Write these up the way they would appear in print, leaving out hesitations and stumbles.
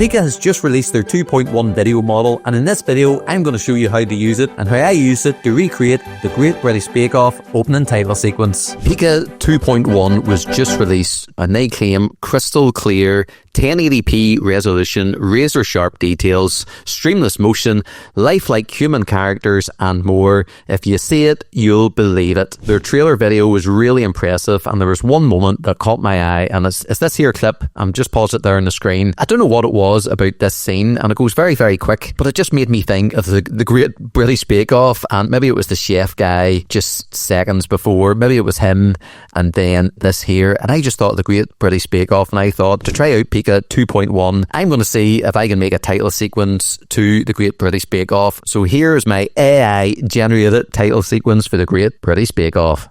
PIKA has just released their 2.1 video model, and in this video I'm going to show you how to use it and how I used it to recreate the Great British Bake Off opening title sequence. PIKA 2.1 was just released and they claim crystal clear 1080p resolution, razor sharp details, streamless motion, lifelike human characters and more. If you see it, you'll believe it. Their trailer video was really impressive and there was one moment that caught my eye, and it's this here clip. I'm just paused it there on the screen. I don't know what it was about this scene, and it goes very, very quick, but it just made me think of the Great British Bake Off, and maybe it was the chef guy just seconds before, maybe it was him, and then this here, and I just thought of the Great British Bake Off, and I thought to try out PIKA 2.1, I'm going to see if I can make a title sequence to the Great British Bake Off. So here's my AI generated title sequence for the Great British Bake Off.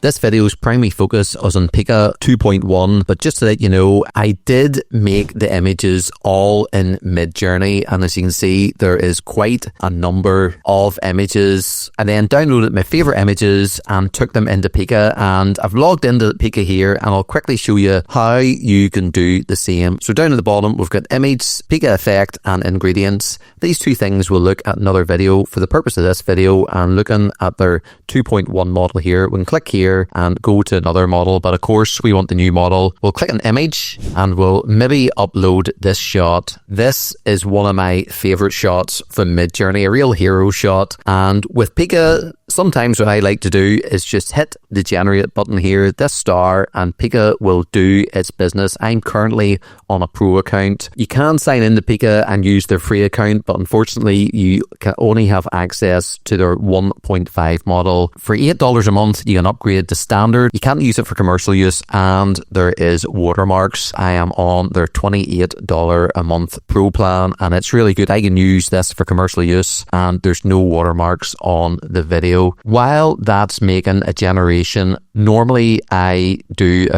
This video's primary focus was on PIKA 2.1, but just to let you know, I did make the images all in Midjourney, and as you can see, there is quite a number of images. I then downloaded my favourite images and took them into PIKA, and I've logged into PIKA here, and I'll quickly show you how you can do the same. So down at the bottom, we've got image, PIKA effect, and ingredients. These two things we'll look at another video. For the purpose of this video, and looking at their 2.1 model here, we can click here and go to another model, but of course we want the new model. We'll click on image and we'll maybe upload this shot. This is one of my favorite shots from Midjourney, a real hero shot. And with PIKA, sometimes what I like to do is just hit the generate button here, this star, and PIKA will do its business. I'm currently on a pro account. You can sign into PIKA and use their free account, but unfortunately you can only have access to their 1.5 model. For $8 a month, you can upgrade to standard. You can't use it for commercial use, and there is watermarks. I am on their $28 a month pro plan, and it's really good. I can use this for commercial use, and there's no watermarks on the video. While that's making a generation, normally I do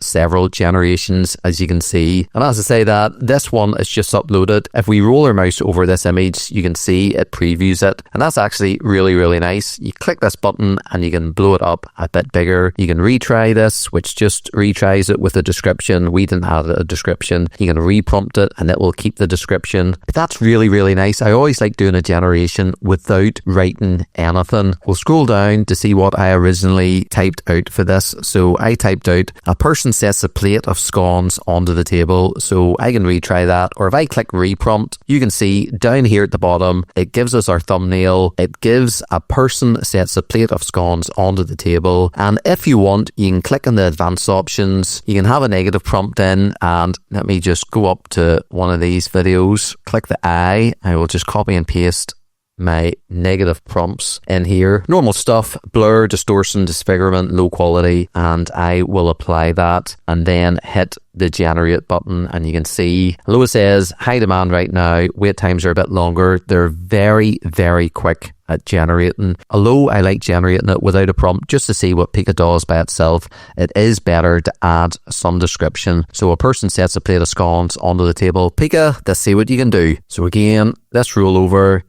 several generations, as you can see. And as I say that, this one is just uploaded. If we roll our mouse over this image, you can see it previews it, and that's actually really, really nice. You click this button and you can blow it up a bit bigger. You can retry this, which just retries it with a description. We didn't have a description. You can reprompt it and it will keep the description. But that's really, really nice. I always like doing a generation without writing anything. We'll scroll down to see what I originally typed out for this. So I typed out, a person sets a plate of scones onto the table. So I can retry that. Or if I click reprompt, you can see down here at the bottom, it gives us our thumbnail. It gives a person sets a plate of scones onto the table. And if you want, you can click on the advanced options. You can have a negative prompt in, and let me just go up to one of these videos, click the eye. I will just copy and paste my negative prompts in here. Normal stuff, blur, distortion, disfigurement, low quality, and I will apply that and then hit the generate button, and you can see, although it says high demand right now, wait times are a bit longer, they're very, very quick at generating. Although I like generating it without a prompt just to see what PIKA does by itself, it is better to add some description. So a person sets a plate of scones onto the table. PIKA, let's see what you can do. So again, let's roll over.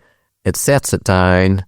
It sets it down,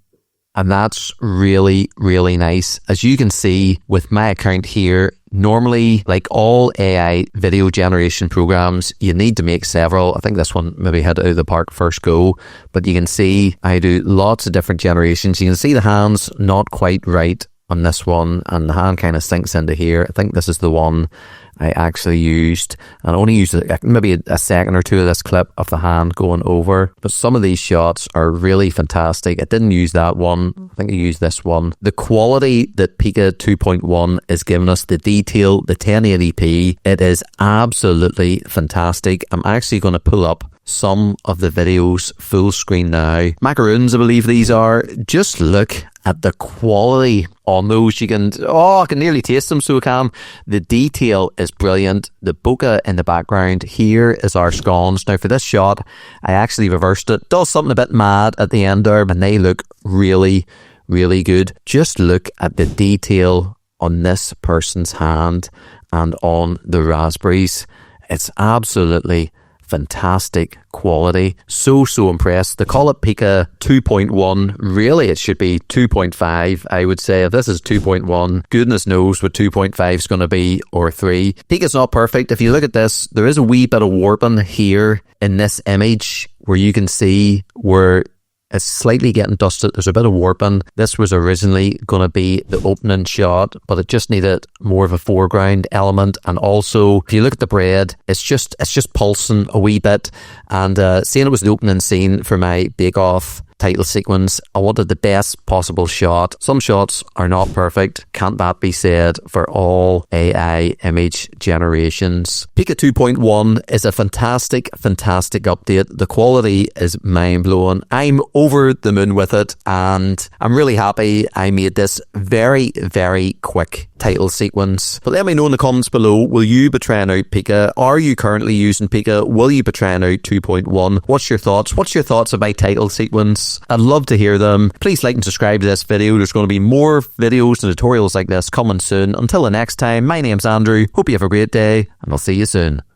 and that's really, really nice. As you can see with my account here, normally, like all AI video generation programs, you need to make several. I think this one maybe hit out of the park first go, but you can see I do lots of different generations. You can see the hands not quite right on this one, and the hand kind of sinks into here. I think this is the one I actually used, and I only used maybe a second or two of this clip of the hand going over, but some of these shots are really fantastic. I didn't use that one. I think I used this one. The quality that PIKA 2.1 is giving us, the detail, the 1080p, it is absolutely fantastic. I'm actually going to pull up some of the videos full screen now. Macaroons, I believe these are. Just look at the quality on those. You can, I can nearly taste them, so I can. The detail is brilliant. The bokeh in the background. Here is our scones. Now for this shot, I actually reversed it. Does something a bit mad at the end there, and they look really, really good. Just look at the detail on this person's hand, and on the raspberries. It's absolutely fantastic quality. So impressed. They call it PIKA 2.1. Really, it should be 2.5. I would say if this is 2.1, goodness knows what 2.5 is going to be, or 3. PIKA's not perfect. If you look at this, there is a wee bit of warping here in this image where you can see where it's slightly getting dusted. There's a bit of warping. This was originally going to be the opening shot, but it just needed more of a foreground element. And also, if you look at the bread, it's just pulsing a wee bit. And seeing it was the opening scene for my Bake Off title sequence, I wanted the best possible shot. Some shots are not perfect. Can't that be said for all AI image generations? PIKA 2.1 is a fantastic update. The quality is mind-blowing. I'm over the moon with it, and I'm really happy I made this very quick title sequence. But let me know in the comments below, will you be trying out PIKA? Are you currently using PIKA? Will you be trying out 2.1? What's your thoughts? What's your thoughts about title sequence? I'd love to hear them. Please like and subscribe to this video. There's going to be more videos and tutorials like this coming soon. Until the next time, my name's Andrew. Hope you have a great day, and I'll see you soon.